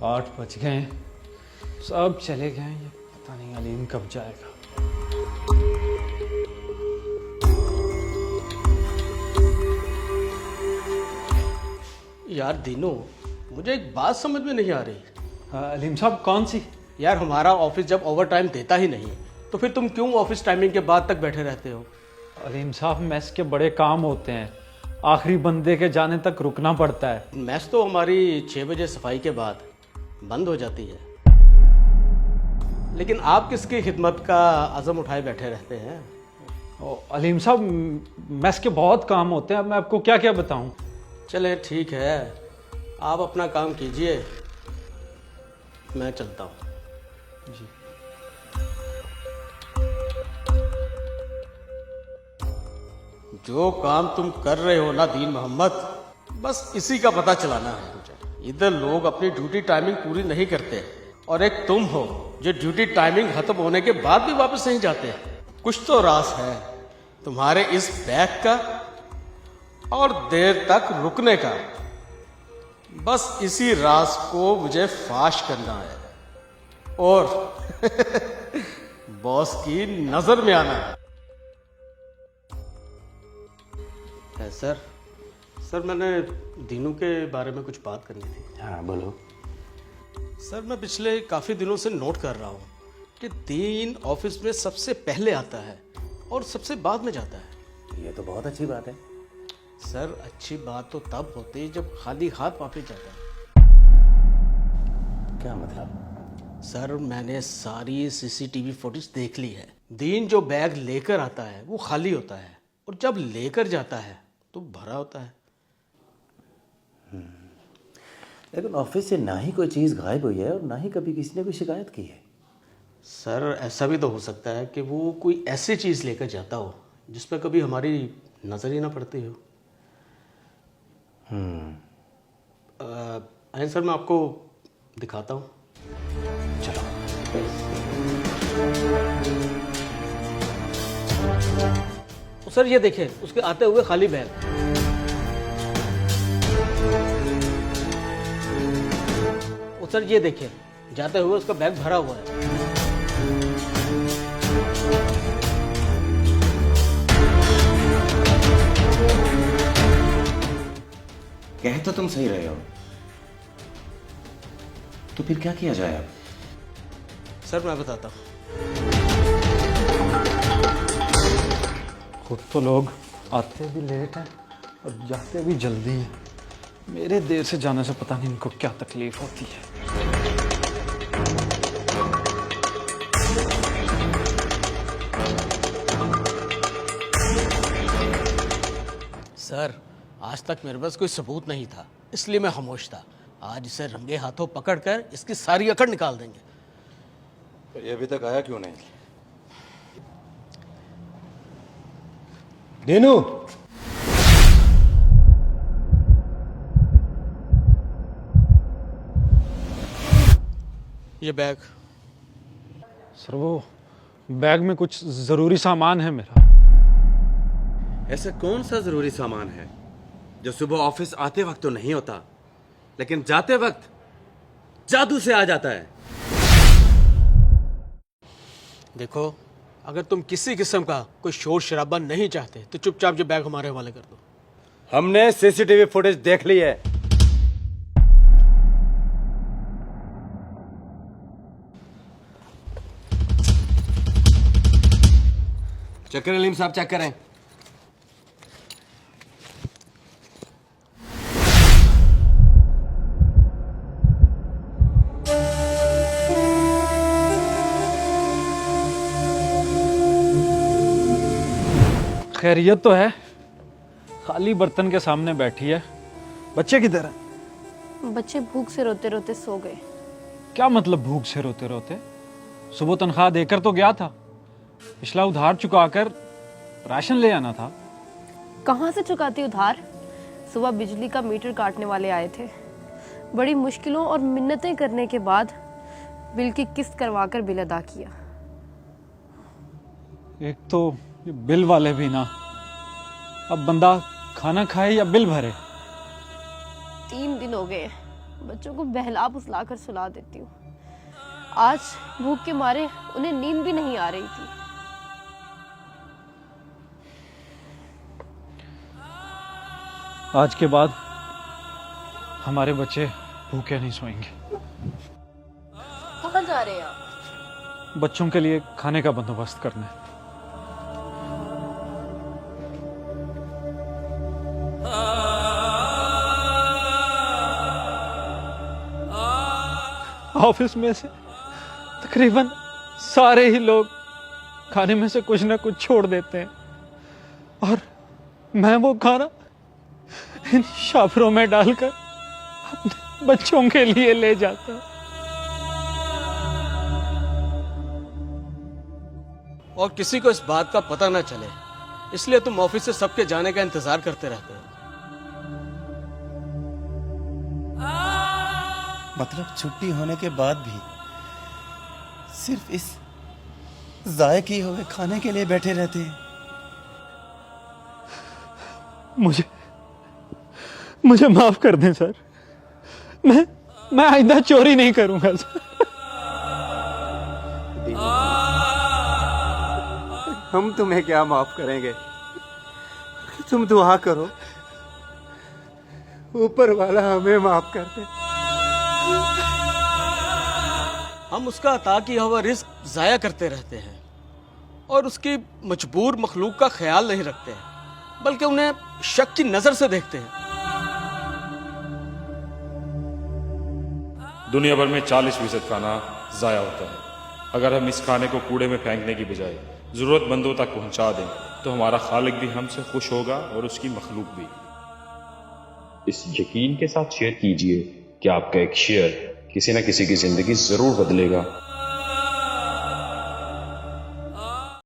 8 बज गए हैं, सब चले गए हैं। ये पता नहीं अलीम कब जाएगा। यार दीनू, मुझे एक बात समझ में नहीं आ रही। अलीम साहब कौन सी? यार हमारा ऑफिस जब ओवर टाइम देता ही नहीं तो फिर तुम क्यों ऑफिस टाइमिंग के बाद तक बैठे रहते हो? अलीम साहब मेस के बड़े काम होते हैं, आखिरी बंदे के जाने तक रुकना पड़ता है। मैस तो हमारी 6 बजे सफाई के बाद बंद हो जाती है, लेकिन आप किसकी खिदमत का अज़म उठाए बैठे रहते हैं? अलीम साहब मेस के बहुत काम होते हैं, अब मैं आपको क्या क्या बताऊं। चले ठीक है, आप अपना काम कीजिए, मैं चलता हूँ। जी। जो काम तुम कर रहे हो ना दीन मोहम्मद, बस इसी का पता चलाना है मुझे। इधर लोग अपनी ड्यूटी टाइमिंग पूरी नहीं करते और एक तुम हो जो ड्यूटी टाइमिंग खत्म होने के बाद भी वापस नहीं जाते। कुछ तो राज है तुम्हारे इस बैग का और देर तक रुकने का। बस इसी राज को मुझे फाश करना है और बॉस की नजर में आना है। सर मैंने दीनू के बारे में कुछ बात करनी थी। हाँ बोलो। सर मैं पिछले काफ़ी दिनों से नोट कर रहा हूँ कि दीन ऑफिस में सबसे पहले आता है और सबसे बाद में जाता है। ये तो बहुत अच्छी बात है। सर अच्छी बात तो तब होती है जब खाली हाथ वापस जाता है। क्या मतलब? सर मैंने सारी सीसीटीवी फुटेज देख ली है। दीन जो बैग लेकर आता है वो खाली होता है और जब लेकर जाता है तो भरा होता है। लेकिन ऑफिस से ना ही कोई चीज़ गायब हुई है और ना ही कभी किसी ने कोई शिकायत की है। सर ऐसा भी तो हो सकता है कि वो कोई ऐसी चीज़ लेकर जाता हो जिस पर कभी हमारी नज़र ही ना पड़ती हो। आइए सर मैं आपको दिखाता हूँ। चलो। तो सर ये देखिए उसके आते हुए खाली बैग। सर ये देखिए जाते हुए उसका बैग भरा हुआ है। कह तो तुम सही रहे हो, तो फिर क्या किया जाए अब? सर मैं बताता हूँ। खुद तो लोग आते भी लेट हैं और जाते भी जल्दी हैं। मेरे देर से जाने से पता नहीं इनको क्या तकलीफ होती है। सर आज तक मेरे पास कोई सबूत नहीं था, इसलिए मैं खामोश था। आज इसे रंगे हाथों पकड़कर इसकी सारी अकड़ निकाल देंगे। तो ये अभी तक आया क्यों नहीं? दीनू, ये बैग। सर वो बैग में कुछ ज़रूरी सामान है मेरा। ऐसा कौन सा जरूरी सामान है जो सुबह ऑफिस आते वक्त तो नहीं होता लेकिन जाते वक्त जादू से आ जाता है? देखो अगर तुम किसी किस्म का कोई शोर शराबा नहीं चाहते तो चुपचाप ये बैग हमारे हवाले कर दो। हमने सीसीटीवी फुटेज देख ली है। चेक करें अलीम साहब, चेक करें। खैरियत तो है, खाली बर्तन के सामने बैठी है। बच्चे किधर हैं? बच्चे भूख से रोते रोते सो गए। क्या मतलब भूख से रोते रोते? सुबह तनख्वाह देकर तो गया था, पिछला उधार चुकाकर राशन ले आना था। कहाँ से चुकाती उधार? सुबह बिजली का मीटर काटने वाले आए थे, बड़ी मुश्किलों और मिन्नतें करने के बाद बिल की किस्त करवाकर बिल अदा किया। एक तो ये बिल वाले भी ना, अब बंदा खाना खाए या बिल भरे। 3 दिन हो गए बच्चों को बहला फुसला कर सुला देती हूँ। आज भूख के मारे उन्हें नींद भी नहीं आ रही थी। आज के बाद हमारे बच्चे भूखे नहीं सोएंगे। कहाँ जा रहे हैं आप? बच्चों के लिए खाने का बंदोबस्त करना है। ऑफिस में से तकरीबन सारे ही लोग खाने में से कुछ ना कुछ छोड़ देते हैं और मैं वो खाना इन शाफरों में डालकर अपने बच्चों के लिए ले जाता हूं। और किसी को इस बात का पता ना चले, इसलिए तुम ऑफिस से सबके जाने का इंतजार करते रहते हो। मतलब छुट्टी होने के बाद भी सिर्फ इस जाये किए हुए खाने के लिए बैठे रहते हैं। मुझे माफ कर दें सर। मैं आइंदा चोरी नहीं करूंगा सर। हम तुम्हें क्या माफ करेंगे? तुम दुआ करो, ऊपर वाला हमें माफ कर दे। हम उसका अता किया हुआ रिस्क जाया करते रहते हैं और उसकी मजबूर मखलूक का ख्याल नहीं रखते हैं, बल्कि उन्हें शक की नजर से देखते हैं। दुनिया भर में 40% खाना ज़ाया होता है। अगर हम इस खाने को कूड़े में फेंकने की बजाय ज़रूरतमंदों तक पहुंचा दें तो हमारा खालिक भी हमसे खुश होगा और उसकी मखलूक भी। इस यकीन के साथ शेयर कीजिए कि आपका एक शेयर किसी न किसी की जिंदगी जरूर बदलेगा।